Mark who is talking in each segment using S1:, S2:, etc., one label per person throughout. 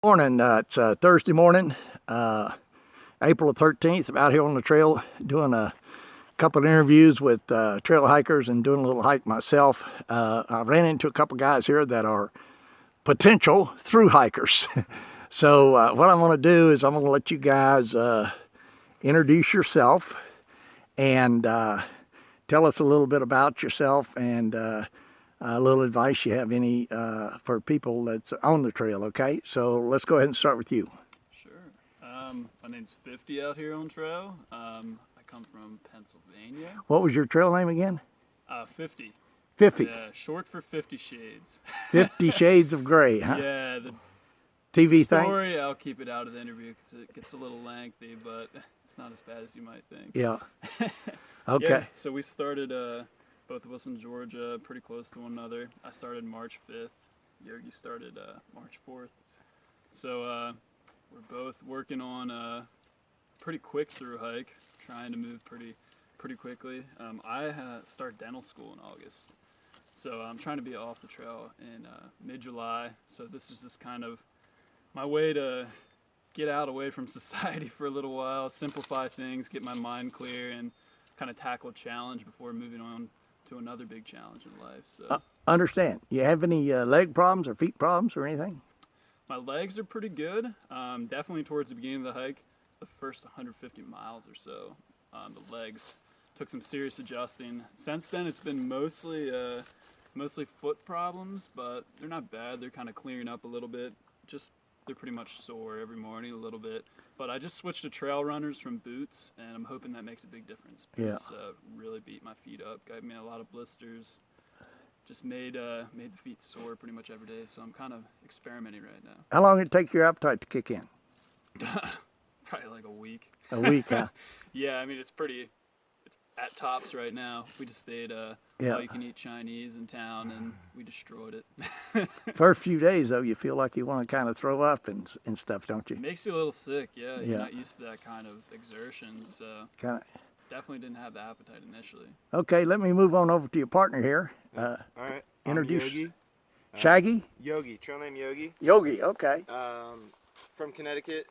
S1: Morning. It's Thursday morning, April 13th. I'm out here on the trail doing a couple of interviews with trail hikers and doing a little hike myself. I ran into a couple guys here that are potential through hikers. So what I'm going to do is I'm going to let you guys introduce yourself and tell us a little bit about yourself and a little advice you have any for people that's on the trail, okay? So let's go ahead and start with you.
S2: Sure. My name's 50 out here on trail. I come from Pennsylvania.
S1: What was your trail name again?
S2: 50.
S1: 50.
S2: Yeah, short for 50 Shades.
S1: 50 Shades of Gray, huh?
S2: Yeah, the
S1: TV thing?
S2: story, I'll keep it out of the interview because it gets a little lengthy, but it's not as bad as you might think.
S1: Yeah. Okay.
S2: Yeah, so we started, both of us in Georgia, pretty close to one another. I started March 5th. Yogi started March 4th. So we're both working on a pretty quick through hike, trying to move pretty quickly. I start dental school in August, so I'm trying to be off the trail in mid-July. So this is just kind of my way to get out away from society for a little while, simplify things, get my mind clear, and kind of tackle a challenge before moving on to another big challenge in life. So
S1: Understand. You have any leg problems or feet problems or anything?
S2: my legs are pretty good. Definitely towards the beginning of the hike, the first 150 miles or so, the legs took some serious adjusting. Since then, it's been mostly foot problems, but they're not bad. They're kind of clearing up a little bit. Just they're pretty much sore every morning a little bit. But I just switched to trail runners from boots, and I'm hoping that makes a big difference. Boots really beat my feet up, got me a lot of blisters. Just made the feet sore pretty much every day, so I'm kind of experimenting right now.
S1: How long did it take your appetite to kick in?
S2: Probably like a week.
S1: A week, huh?
S2: Yeah, I mean, it's at tops right now. We just stayed all you can eat Chinese in town, and we destroyed it.
S1: First few days, though, you feel like you want to kind of throw up and stuff, don't you?
S2: It makes you a little sick, yeah. You're not used to that kind of exertion, so
S1: Kind of.
S2: definitely didn't have the appetite initially.
S1: Okay, let me move on over to your partner here.
S3: All right.
S1: Introduce.
S3: I'm Yogi.
S1: Shaggy?
S3: Yogi. Trail name Yogi.
S1: Yogi, okay.
S3: From Connecticut.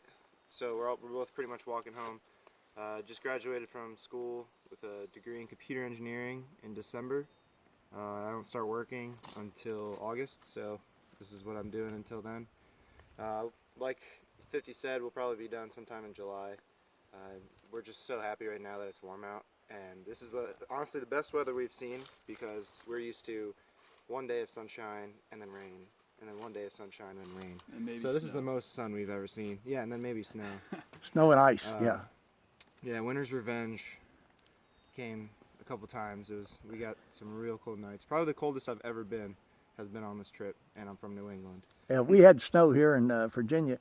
S3: So we're both pretty much walking home. Just graduated from school with a degree in computer engineering in December. I don't start working until August, so this is what I'm doing until then. Like 50 said, we'll probably be done sometime in July. We're just so happy right now that it's warm out, and this is honestly the best weather we've seen, because we're used to one day of sunshine and then rain, and then one day of sunshine and then rain.
S2: And maybe
S3: so this
S2: snow.
S3: is the most sun we've ever seen. Yeah, and then maybe snow.
S1: Snow and ice, yeah.
S3: Yeah, winter's revenge came a couple times. We got some real cold nights. Probably the coldest I've ever been has been on this trip, and I'm from New England.
S1: Yeah, we had snow here in Virginia.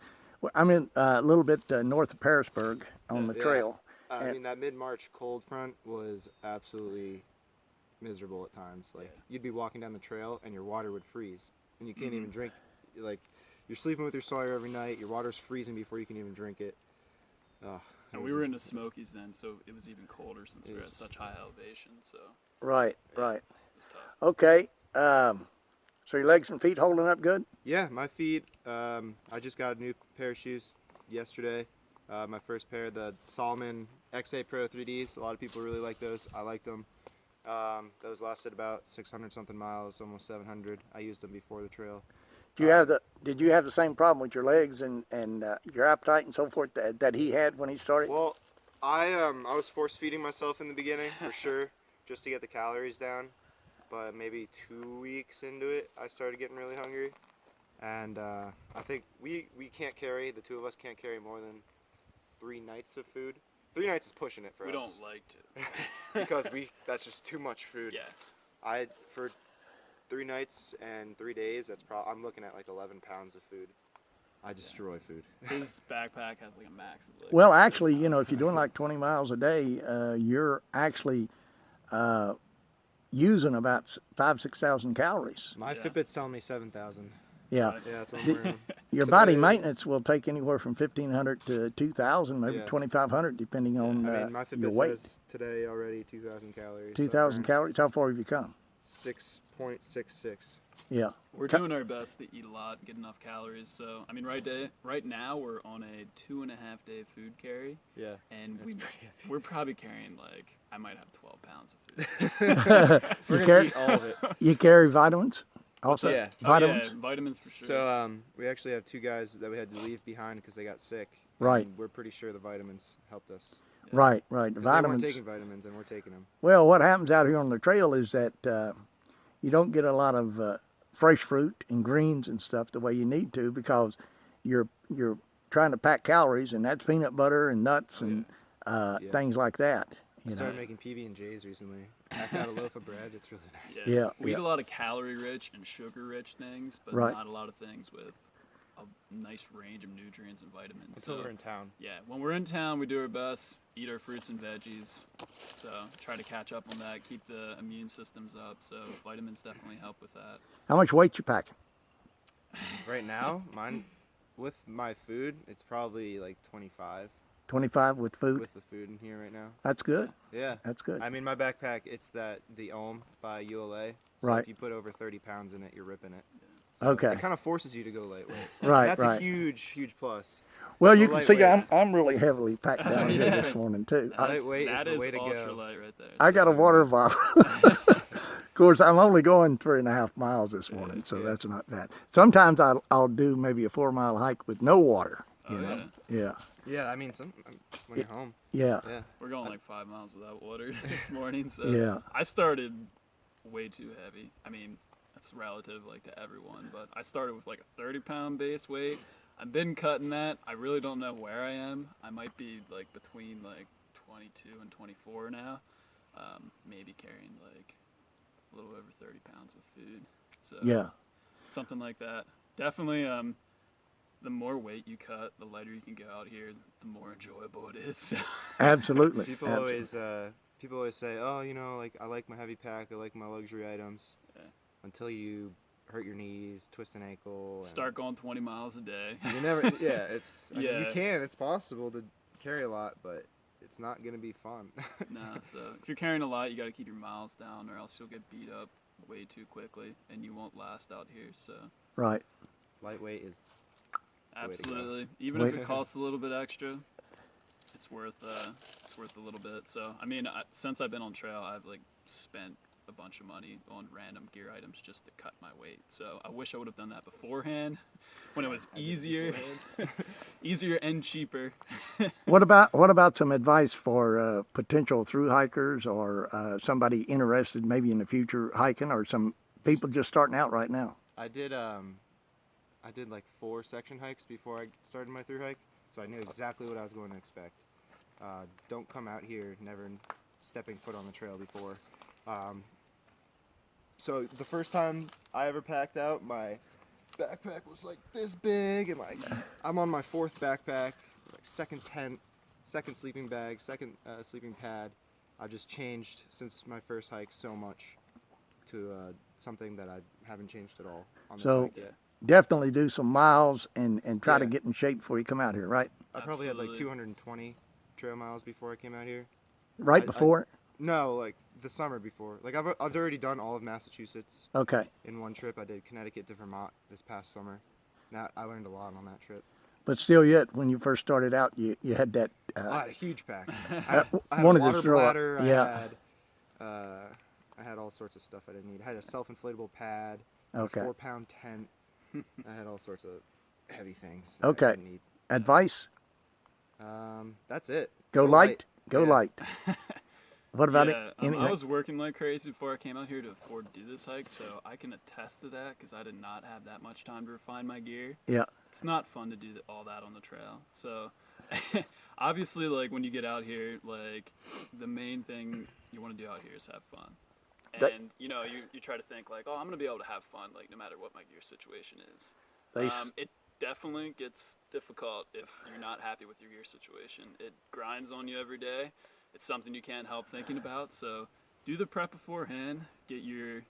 S1: I'm in a little bit north of Pearisburg on the trail.
S3: I mean, that mid-March cold front was absolutely miserable at times. Like, you'd be walking down the trail and your water would freeze, and you can't even drink. Like, you're sleeping with your Sawyer every night. Your water's freezing before you can even drink it.
S2: And we were in the Smokies then, so it was even colder since we were at such high elevation. So
S1: Right.
S2: it was tough.
S1: Okay. So your legs and feet holding up good?
S3: Yeah, my feet. I just got a new pair of shoes yesterday. My first pair, the Salomon XA Pro 3Ds. A lot of people really like those. I liked them. Those lasted about 600 something miles, almost 700. I used them before the trail.
S1: Did you have the same problem with your legs and your appetite and so forth that he had when he started?
S3: Well, I was force feeding myself in the beginning for sure, just to get the calories down. But maybe 2 weeks into it, I started getting really hungry, and I think we can't carry, the two of us can't carry more than 3 nights of food. 3 nights is pushing it for us.
S2: We don't like to.
S3: Because that's just too much food.
S2: Yeah.
S3: For 3 nights and 3 days, I'm looking at like 11 pounds of food. I destroy food.
S2: His backpack has like a max of like.
S1: Well, actually, you know, if you're doing like 20 miles a day, you're actually using about 6,000 calories.
S3: My Fitbit's telling me 7,000.
S1: Yeah.
S3: Yeah, that's what I'm wearing.
S1: Your body maintenance will take anywhere from 1,500 to 2,000, maybe
S3: Yeah.
S1: 2,500, depending on
S3: I mean, my
S1: your
S3: Fitbit
S1: weight.
S3: says today already 2,000 calories.
S1: 2,000 calories. How far have you come?
S3: 6.66.
S1: Yeah.
S2: We're doing our best to eat a lot, get enough calories. So, I mean, right now we're on a 2.5 day food carry,
S3: Yeah.
S2: and
S3: That's pretty heavy.
S2: we're probably carrying like I might have 12 pounds of food.
S3: We're
S1: You
S3: gonna
S1: carry-
S3: eat all of it.
S1: You carry vitamins also?
S3: Yeah.
S1: Vitamins?
S2: Oh, yeah, vitamins for sure.
S3: So we actually have 2 guys that we had to leave behind because they got sick.
S1: Right.
S3: And we're pretty sure the vitamins helped us.
S1: Right. The
S3: 'Cause they weren't
S1: vitamins.
S3: taking vitamins and we're taking them.
S1: Well, what happens out here on the trail is that you don't get a lot of fresh fruit and greens and stuff the way you need to because you're trying to pack calories, and that's peanut butter and nuts and
S3: Yeah.
S1: things like that.
S3: I
S1: You
S3: started
S1: know?
S3: making PB&Js recently. Packed out a loaf of bread. It's really nice.
S1: Yeah,
S2: We eat
S1: yeah.
S2: a lot of calorie-rich and sugar-rich things, but
S1: Right.
S2: not a lot of things with a nice range of nutrients and vitamins.
S3: Until
S2: So,
S3: we're in town.
S2: yeah, when we're in town, we do our best, eat our fruits and veggies. So try to catch up on that, keep the immune systems up. So vitamins definitely help with that.
S1: How much weight you packing?
S3: Right now, mine, with my food, it's probably like 25
S1: 25 with food?
S3: with the food in here right now.
S1: That's good.
S3: Yeah.
S1: That's good.
S3: I mean, my backpack, it's the Ohm by ULA. So
S1: Right.
S3: if you put over 30 pounds in it, you're ripping it. So
S1: Okay.
S3: It kind of forces you to go lightweight.
S1: Right,
S3: That's
S1: right.
S3: a huge plus.
S1: Well, you
S3: Go
S1: can see
S3: lightweight.
S1: I'm really heavily packed down here
S2: Yeah.
S1: this morning too.
S3: Lightweight is
S2: That
S3: the
S2: is
S3: way to go.
S2: ultralight right there.
S1: I
S2: So
S1: got a water bottle. Of course, I'm only going 3.5 miles this morning, so
S3: Yeah.
S1: that's not bad. Sometimes I'll do maybe a 4 mile hike with no water.
S2: Oh,
S1: You know?
S2: yeah.
S1: Yeah.
S3: Yeah, I mean, when you're home.
S1: Yeah.
S3: Yeah.
S2: We're going like 5 miles without water this morning. So
S1: Yeah.
S2: I started way too heavy. I mean, that's relative like to everyone, but I started with like a 30-pound base weight. I've been cutting that. I really don't know where I am. I might be like between like 22 and 24 now. Maybe carrying like a little over 30 pounds of food. So
S1: Yeah.
S2: something like that. Definitely, the more weight you cut, the lighter you can go out here, the more enjoyable it is.
S1: Absolutely.
S3: People always say, oh, you know, like I like my heavy pack, I like my luxury items.
S2: Yeah.
S3: Until you hurt your knees, twist an ankle. and
S2: Start going 20 miles a day.
S3: You never. Yeah, it's. I mean, you
S2: Yeah.
S3: can. It's possible to carry a lot, but it's not gonna be fun.
S2: Nah, so if you're carrying a lot, you got to keep your miles down, or else you'll get beat up way too quickly, and you won't last out here. So
S1: Right.
S3: Lightweight is. way to go.
S2: absolutely, even if it costs a little bit extra, it's worth a little bit. So I mean, since I've been on trail, I've like spent a bunch of money on random gear items just to cut my weight. So I wish I would have done that beforehand, when it was easier, easier and cheaper.
S1: What about some advice for potential through hikers or somebody interested maybe in the future hiking, or some people just starting out right now?
S3: I did like 4 section hikes before I started my through hike, so I knew exactly what I was going to expect. Don't come out here never stepping foot on the trail before. So the first time I ever packed out, my backpack was like this big, and like I'm on my 4th backpack, like 2nd tent, 2nd sleeping bag, 2nd sleeping pad. I've just changed since my first hike so much to something that I haven't changed at all on this
S1: So-
S3: hike yet.
S1: Definitely do some miles and try to
S3: Yeah.
S1: get in shape before you come out here, right?
S3: I probably had like
S2: Absolutely.
S3: 220 trail miles before I came out here.
S1: Right
S3: I-
S1: before?
S3: No, like the summer before. Like I've already done all of Massachusetts
S1: Okay.
S3: in one trip. I did Connecticut to Vermont this past summer. Now I learned a lot on that trip.
S1: But still yet, when you first started out, you had that,
S3: I had a huge pack. I had
S1: wanted
S3: a
S1: to
S3: water
S1: throw up.
S3: bladder.
S1: Yeah.
S3: I had all sorts of stuff I didn't need. I had a self-inflatable pad.
S1: Okay.
S3: A 4-pound tent. I had all sorts of heavy things. That
S1: Okay.
S3: I didn't need.
S1: advice?
S3: That's it.
S1: Go light. Go
S3: Yeah.
S1: light. What about
S2: Yeah,
S1: it? Anything?
S2: I was working like crazy before I came out here to afford to do this hike, so I can attest to that because I did not have that much time to refine my gear.
S1: Yeah.
S2: It's not fun to do all that on the trail. So obviously, like when you get out here, like the main thing you want to do out here is have fun.
S1: That-
S2: And you know, you try to think like, oh, I'm gonna be able to have fun, like no matter what my gear situation is.
S1: They s-
S2: It definitely gets difficult if you're not happy with your gear situation. It grinds on you every day. It's something you can't help thinking about. So do the prep beforehand. Get your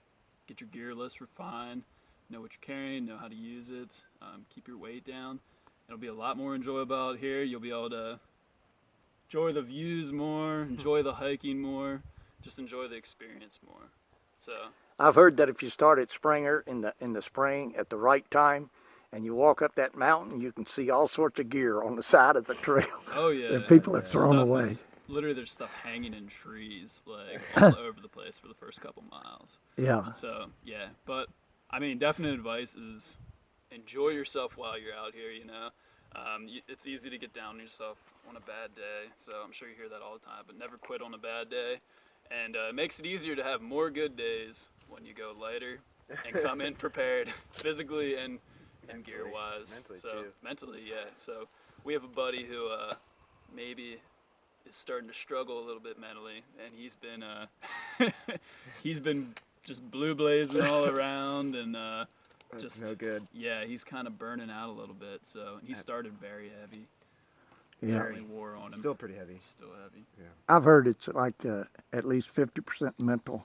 S2: gear list refined. Know what you're carrying. Know how to use it. Keep your weight down. It'll be a lot more enjoyable out here. You'll be able to enjoy the views more. Enjoy the hiking more. Just enjoy the experience more. So
S1: I've heard that if you start at Springer in the spring at the right time, and you walk up that mountain, you can see all sorts of gear on the side of the trail
S2: Oh yeah.
S1: that people have thrown
S2: Stuff
S1: away.
S2: Literally, there's stuff hanging in trees like all over the place for the first couple miles.
S1: Yeah.
S2: So yeah, but I mean, definite advice is enjoy yourself while you're out here. It's easy to get down on yourself on a bad day. So I'm sure you hear that all the time, but never quit on a bad day. And it makes it easier to have more good days when you go lighter and come in prepared physically and gear wise.
S3: Mentally
S2: so
S3: too.
S2: mentally, yeah. So we have a buddy who maybe is starting to struggle a little bit mentally, and he's been just blue blazing all around, and
S4: That's no good.
S2: yeah, he's kind of burning out a little bit. So he started very heavy.
S1: Yeah.
S2: Definitely wore on him.
S4: Still pretty heavy.
S2: Still heavy.
S1: I've heard it's like at least 50% mental,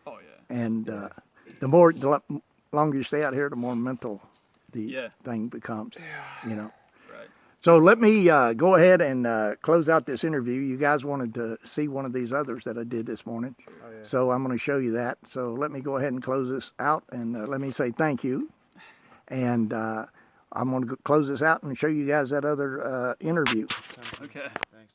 S2: Oh yeah.
S1: and the longer you stay out here, the more mental the thing becomes. You know.
S2: Right.
S1: So let me go ahead and close out this interview. You guys wanted to see one of these others that I did this morning.
S4: Oh, yeah.
S1: So I'm going to show you that. So let me go ahead and close this out, and let me say thank you. And I'm going to close this out and show you guys that other interview.
S2: Okay.
S4: Thanks.